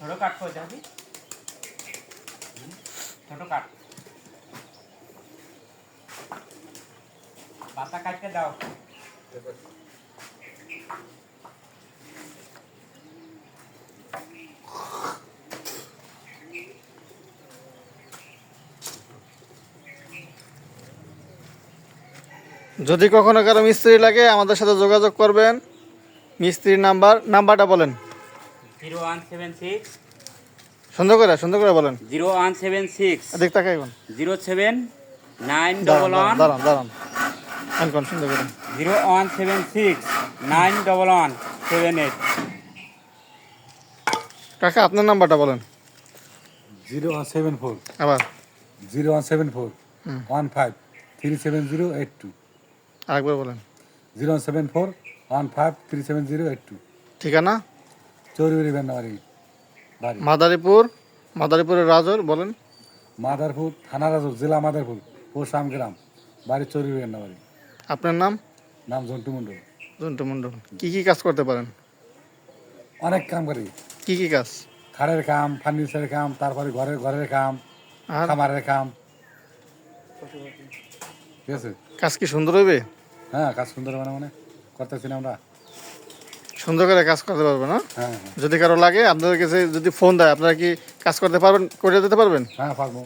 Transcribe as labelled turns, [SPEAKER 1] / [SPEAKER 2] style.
[SPEAKER 1] ছোট কাট করে যাবি, ছোট কাট পাতা কাটতে দাও।
[SPEAKER 2] যদি কখনো কারো মিস্ত্রি লাগে আমাদের সাথে যোগাযোগ করবেন। মিস্ত্রির নাম্বারটা বলেন।
[SPEAKER 1] 0176
[SPEAKER 2] সুন্দর করে বলেন।
[SPEAKER 1] 0176
[SPEAKER 2] দেখ তাকাই কোন
[SPEAKER 1] 07911
[SPEAKER 2] দাঁড়ান কোন সুন্দর করে
[SPEAKER 1] 0176 91178।
[SPEAKER 2] কাকা আপনার নাম্বারটা বলেন।
[SPEAKER 3] 0174
[SPEAKER 2] আবার
[SPEAKER 3] 0174 15 37082।
[SPEAKER 2] আরেকবার বলেন।
[SPEAKER 3] 0174 15 37082।
[SPEAKER 2] ঠিকানা
[SPEAKER 3] চৌরুবাড়ি বেন্নাবাড়ি বাড়ি।
[SPEAKER 2] মাদারীপুরের রাজর বলেন।
[SPEAKER 3] মাদারপুর থানা রাজর, জেলা মাদারপুর, পোস্ট আমগ্রাম, বাড়ি চৌরুবাড়ি বেন্নাবাড়ি।
[SPEAKER 2] আপনার নাম?
[SPEAKER 3] নাম জন্টু মণ্ডল।
[SPEAKER 2] জন্টু মণ্ডল। কি কাজ করতে পারেন?
[SPEAKER 3] অনেক কাম করি।
[SPEAKER 2] কি কাজ?
[SPEAKER 3] খাড়ের কাম, ফার্নিচারের কাম, তারপরে ঘরের কাম,
[SPEAKER 2] আর
[SPEAKER 3] খামারের কাম। ঠিক আছে।
[SPEAKER 2] কাজ কি সুন্দর হইবে?
[SPEAKER 3] হ্যাঁ, কাজ সুন্দর মানে করতেছি না আমরা।
[SPEAKER 2] সুন্দর করে কাজ করতে পারবেন না?
[SPEAKER 3] হ্যাঁ।
[SPEAKER 2] যদি কারো লাগে আপনাদের কাছে যদি ফোন দেয় আপনারা কি কাজ করতে পারবেন, করে দিতে পারবেন?
[SPEAKER 3] হ্যাঁ, পারবো।